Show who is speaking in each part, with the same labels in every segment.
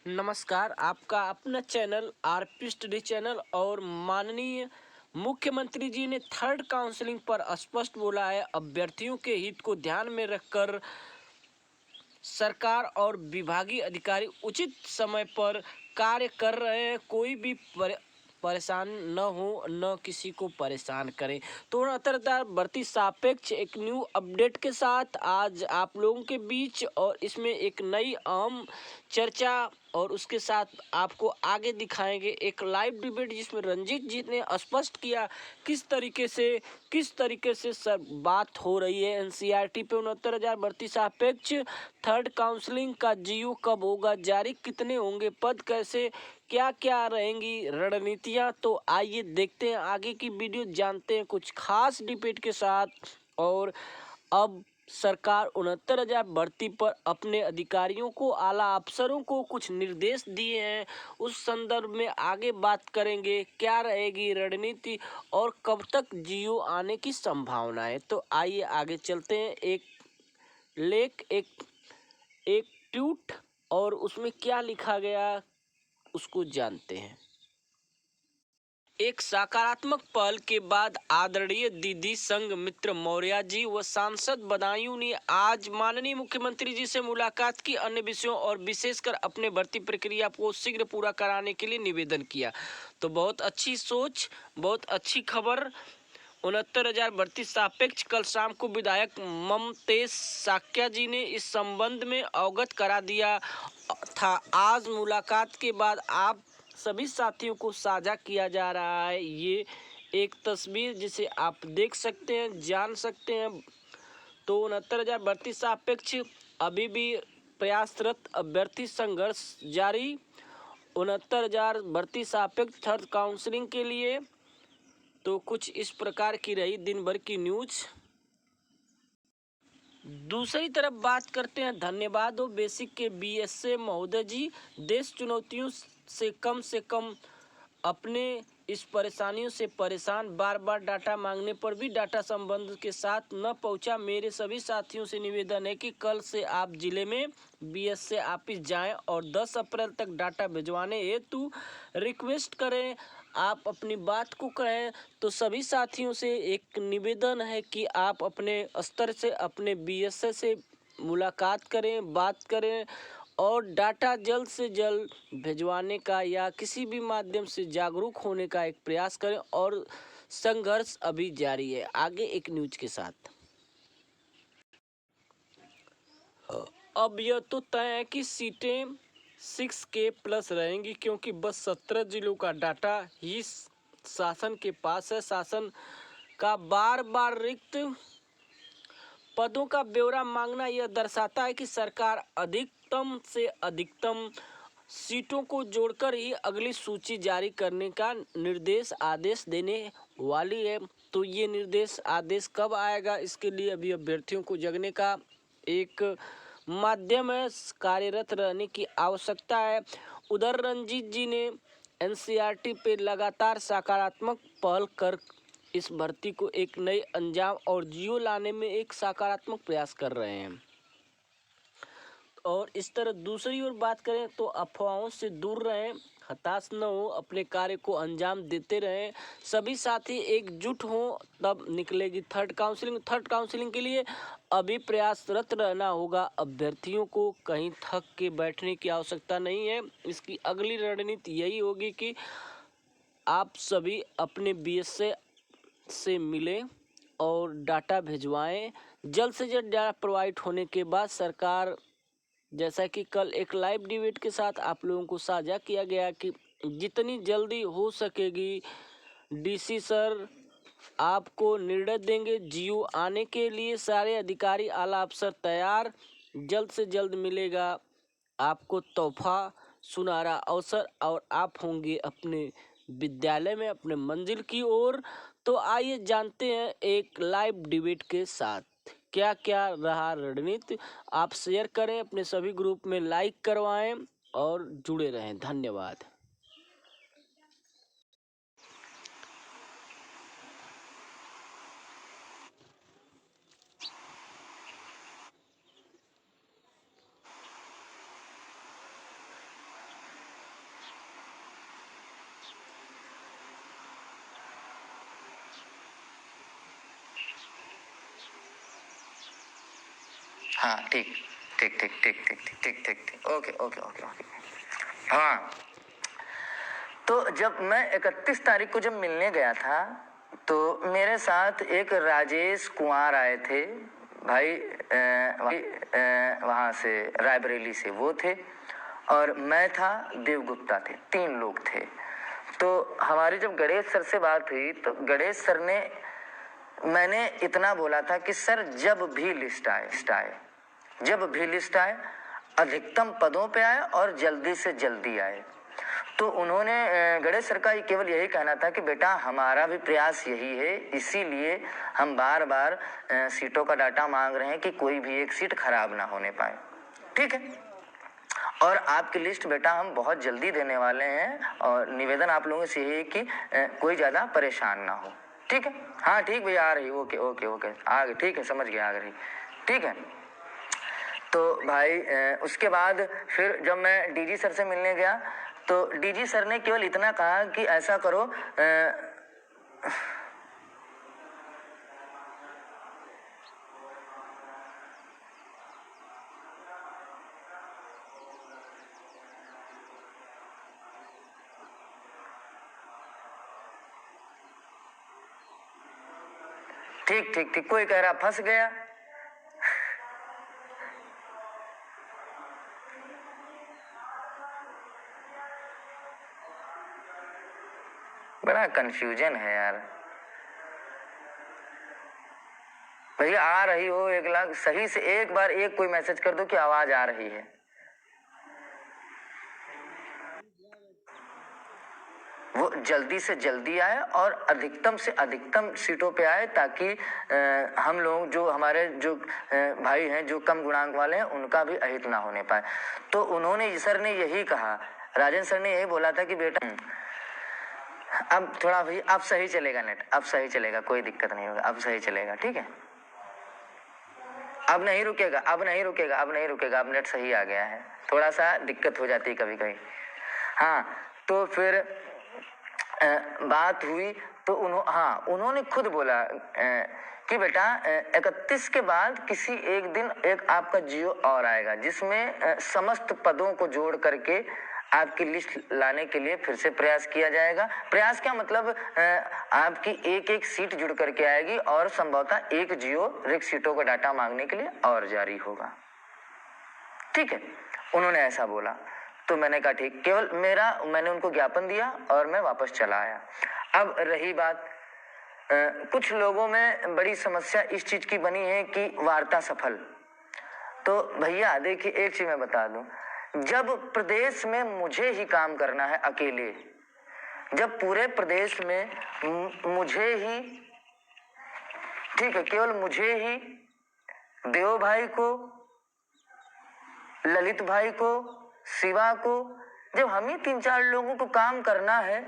Speaker 1: नमस्कार, आपका अपना चैनल आरपी स्टडी चैनल और माननीय मुख्यमंत्री जी ने थर्ड काउंसलिंग पर स्पष्ट बोला है। अभ्यर्थियों के हित को ध्यान में रखकर सरकार और विभागीय अधिकारी उचित समय पर कार्य कर रहे हैं। कोई भी परेशान न हो, न किसी को परेशान करें। तो लगातार बढ़ती सापेक्ष एक न्यू अपडेट के साथ आज आप लोगों के बीच, और इसमें एक नई अहम चर्चा और उसके साथ आपको आगे दिखाएंगे एक लाइव डिबेट जिसमें रंजीत जी ने स्पष्ट किया किस तरीके से सब बात हो रही है। एनसीईआरटी पे 69,000 भर्ती सापेक्ष, थर्ड काउंसलिंग का जीयू कब होगा जारी, कितने होंगे पद, कैसे क्या क्या रहेंगी रणनीतियां। तो आइए देखते हैं आगे की वीडियो, जानते हैं कुछ खास डिबेट के साथ। और अब सरकार 69,000 भर्ती पर अपने अधिकारियों को, आला अफसरों को कुछ निर्देश दिए हैं। उस संदर्भ में आगे बात करेंगे, क्या रहेगी रणनीति और कब तक जीओ आने की संभावना है। तो आइए आगे चलते हैं। एक लेख, एक ट्वीट, और उसमें क्या लिखा गया उसको जानते हैं। एक सकारात्मक पहल के बाद आदरणीय दीदी संघमित्रा मौर्य जी व सांसद बदायूं ने आज माननीय मुख्यमंत्री जी से मुलाकात की, अन्य विषयों और विशेषकर अपने भर्ती प्रक्रिया को शीघ्र पूरा कराने के लिए निवेदन किया। तो बहुत अच्छी सोच, बहुत अच्छी खबर। 69,000 भर्ती सापेक्ष कल शाम को विधायक ममतेश साक्या जी ने इस संबंध में अवगत करा दिया था। आज मुलाकात के बाद आप सभी साथियों को साझा किया जा रहा है ये एक तस्वीर जिसे आप देख सकते हैं, जान सकते हैं। तो 69,000 भर्ती सापेक्ष अभी भी प्रयासरत अभ्यर्थी संघर्ष जारी। 69,000 भर्ती सापेक्ष थर्ड काउंसलिंग के लिए। तो कुछ इस प्रकार की रही दिन भर की न्यूज। दूसरी तरफ बात करते हैं धन्यवाद हो बेसिक के बीएसए महोदय जी। देश चुनौतियों से कम अपने इस परेशानियों से परेशान, बार बार डाटा मांगने पर भी डाटा संबंध के साथ न पहुंचा। मेरे सभी साथियों से निवेदन है कि कल से आप जिले में बीएसए ऑफिस जाएं और 10 अप्रैल तक डाटा भिजवाने हेतु रिक्वेस्ट करें। आप अपनी बात को कहें। तो सभी साथियों से एक निवेदन है कि आप अपने स्तर से अपने बीएसए से मुलाकात करें, बात करें और डाटा जल्द से जल्द भिजवाने का या किसी भी माध्यम से जागरूक होने का एक प्रयास करें। और संघर्ष अभी जारी है। आगे एक न्यूज के साथ। अब यह तो तय है कि सीटें 6K+ रहेंगी, क्योंकि बस 17 जिलों का डाटा ही शासन के पास है। शासन का बार बार रिक्त पदों का ब्यौरा मांगना यह दर्शाता है कि सरकार अधिकतम से अधिकतम सीटों को जोड़कर ही अगली सूची जारी करने का निर्देश आदेश देने वाली है। तो ये निर्देश आदेश कब आएगा, इसके लिए अभी अभ्यर्थियों को जगने का एक माध्यम है, कार्यरत रहने की आवश्यकता है। उधर रंजीत जी ने एनसीईआरटी पे लगातार सकारात्मक पहल कर इस भर्ती को एक नए अंजाम और जियो लाने में एक सकारात्मक प्रयास कर रहे हैं। और इस तरह दूसरी ओर बात करें तो अफवाहों से दूर रहें, हताश न हो, अपने कार्य को अंजाम देते रहें। सभी साथी एकजुट हों तब निकलेगी थर्ड काउंसलिंग के लिए अभी प्रयासरत रहना होगा। अभ्यर्थियों को कहीं थक के बैठने की आवश्यकता नहीं है। इसकी अगली रणनीति यही होगी कि आप सभी अपने बीएसए से मिलें और डाटा भिजवाएं। जल्द से जल्द डाटा प्रोवाइड होने के बाद सरकार, जैसा कि कल एक लाइव डिबेट के साथ आप लोगों को साझा किया गया कि जितनी जल्दी हो सकेगी डीसी सर आपको निर्णय देंगे। जीओ आने के लिए सारे अधिकारी, आला अफसर तैयार। जल्द से जल्द मिलेगा आपको तोहफा, सुनहरा अवसर और आप होंगे अपने विद्यालय में अपने मंजिल की ओर। तो आइए जानते हैं एक लाइव डिबेट के साथ क्या क्या रहा रणनीति। आप शेयर करें, अपने सभी ग्रुप में लाइक करवाएं और जुड़े रहें। धन्यवाद।
Speaker 2: हाँ ठीक ठीक ठीक ठीक ठीक ठीक ठीक ठीक ठीक ओके ओके ओके ओके। हाँ तो जब मैं 31 तारीख को जब मिलने गया था तो मेरे साथ एक राजेश कुमार आए थे भाई, वहाँ से रायबरेली से वो थे, और मैं था, देवगुप्ता थे, 3 लोग थे। तो हमारी जब गणेश सर से बात हुई तो गणेश सर ने, मैंने इतना बोला था कि सर जब भी लिस्ट आए जब भी लिस्ट आए अधिकतम पदों पे आए और जल्दी से जल्दी आए। तो उन्होंने, गणेश सर का केवल यही कहना था कि बेटा हमारा भी प्रयास यही है, इसीलिए हम बार बार सीटों का डाटा मांग रहे हैं कि कोई भी एक सीट खराब ना होने पाए, ठीक है। और आपकी लिस्ट बेटा हम बहुत जल्दी देने वाले हैं, और निवेदन आप लोगों से यही है कि कोई ज़्यादा परेशान ना हो, ठीक है। हाँ ठीक भैया आ रही, ओके ओके ओके आ गई, ठीक है समझ गया आ गई, ठीक है। तो भाई उसके बाद फिर जब मैं डीजी सर से मिलने गया तो डीजी सर ने केवल इतना कहा कि ऐसा करो, ठीक ठीक ठीक, कोई कह रहा फंस गया, बड़ा कंफ्यूजन है यार। भैया आ रही हो 1 लाख, सही से एक बार एक कोई मैसेज कर दो कि आवाज आ रही है। वो जल्दी से जल्दी आए और अधिकतम से अधिकतम सीटों पे आए, ताकि हम लोग जो हमारे जो भाई हैं जो कम गुणांक वाले हैं उनका भी अहित ना होने पाए। तो उन्होंने, सर ने यही कहा, राजन सर ने यही बोला था कि बेटा अब थोड़ा भाई अब सही चलेगा नेट, अब सही चलेगा, कोई दिक्कत नहीं होगा, अब सही चलेगा, ठीक है। अब नहीं रुकेगा, अब नहीं रुकेगा, अब नहीं रुकेगा, अब नेट सही आ गया है, थोड़ा सा दिक्कत हो जाती है कभी कभी। हाँ तो फिर बात हुई तो उन्होंने खुद बोला कि बेटा 31 के बाद किसी एक दिन एक आपका जियो और आएगा जिसमें समस्त पदों को जोड़ करके आपकी लिस्ट लाने के लिए फिर से प्रयास किया जाएगा। प्रयास क्या मतलब, आपकी एक एक सीट जुड़ करके आएगी और संभवतः एक जियो रिक्त सीटों का डाटा मांगने के लिए और जारी होगा, ठीक है। उन्होंने ऐसा बोला तो मैंने कहा ठीक, केवल मैंने उनको ज्ञापन दिया और मैं वापस चला आया। अब रही बात, कुछ लोगों में बड़ी समस्या इस चीज की बनी है कि वार्ता सफल। तो भैया देखिए एक चीज मैं बता दूं, जब प्रदेश में मुझे ही काम करना है अकेले, जब पूरे प्रदेश में मुझे ही, ठीक है, केवल मुझे ही, देव भाई को, ललित भाई को, शिवा को, जब हम ही 3-4 लोगों को काम करना है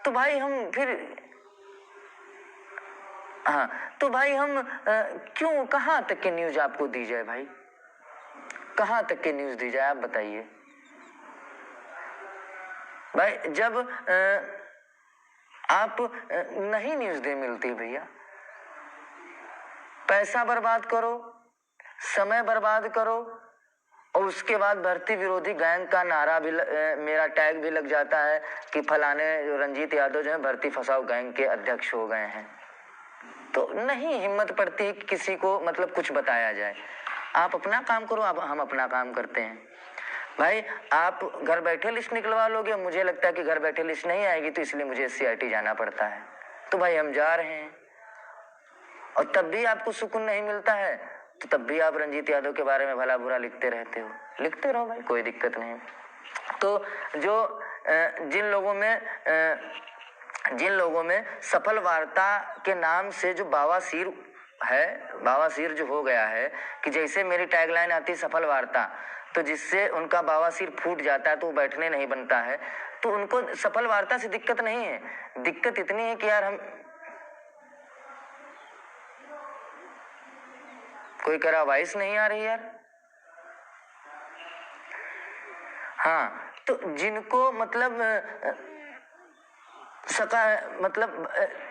Speaker 2: तो भाई हम फिर, हाँ तो भाई हम क्यों, कहाँ तक की न्यूज आपको दी जाए भाई, कहाँ तक की न्यूज दी जाए आप बताइए भाई। जब आप नहीं न्यूज दे मिलती भैया, पैसा बर्बाद करो, समय बर्बाद करो, और उसके बाद भर्ती विरोधी गैंग का नारा भी मेरा टैग भी लग जाता है कि फलाने जो रंजीत यादव जो है भर्ती फसाओ गैंग के अध्यक्ष हो गए हैं। तो नहीं हिम्मत पड़ती है कि किसी को मतलब कुछ बताया जाए। आप अपना काम करो, आप, हम अपना काम करते हैं भाई। आप घर बैठे लिस्ट निकलवा लोगे, मुझे लगता है कि घर बैठे लिस्ट नहीं आएगी तो इसलिए मुझे SCRT जाना पड़ता है, तो भाई हम जा रहे हैं। और तब भी आपको सुकून नहीं मिलता है तो तब भी आप रंजीत यादव के बारे में भला बुरा लिखते रहते हो, लिखते रहो भाई, कोई दिक्कत नहीं। तो जो जिन लोगों में सफल वार्ता के नाम से जो बवासीर है, बवासीर जो हो गया है कि जैसे मेरी टैगलाइन आती है सफल वार्ता, तो जिससे उनका बवासीर फूट जाता है तो वो बैठने नहीं बनता है, तो उनको सफल वार्ता से दिक्कत नहीं है, दिक्कत इतनी है कि यार हम, कोई कह रहा वॉइस नहीं आ रही यार, हाँ तो जिनको मतलब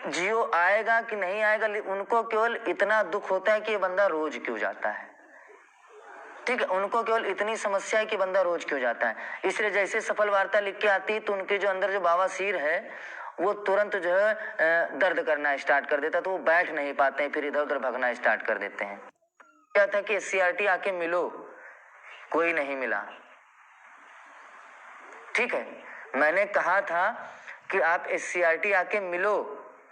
Speaker 2: जियो आएगा कि नहीं आएगा, उनको केवल इतना दुख होता है कि ये बंदा रोज क्यों जाता है, ठीक है, उनको केवल इतनी समस्या है कि बंदा रोज क्यों जाता है, इसलिए जैसे सफल वार्ता लिख के आती है तो उनके जो अंदर जो बवासीर है वो तुरंत जो है दर्द करना स्टार्ट कर देता है, तो वो बैठ नहीं पाते हैं, फिर इधर उधर भागना स्टार्ट कर देते हैं। क्या था कि SCRT आके मिलो, कोई नहीं मिला। ठीक है, मैंने कहा था कि आप SCRT आके मिलो,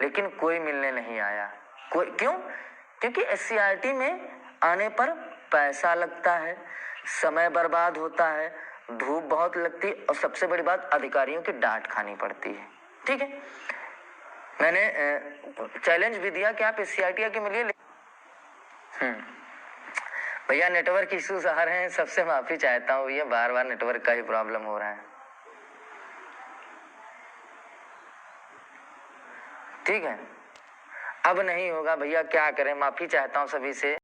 Speaker 2: लेकिन कोई मिलने नहीं आया। कोई क्यों? क्योंकि SCRT में आने पर पैसा लगता है, समय बर्बाद होता है, धूप बहुत लगती है, और सबसे बड़ी बात अधिकारियों की डांट खानी पड़ती है। ठीक है, मैंने चैलेंज भी दिया कि आप SCRT आके मिलिए। भैया नेटवर्क इश्यूज आ रहे हैं, सबसे माफी चाहता हूँ भैया, बार बार नेटवर्क का ही प्रॉब्लम हो रहा है। ठीक है, अब नहीं होगा भैया, क्या करें, माफी चाहता हूँ सभी से।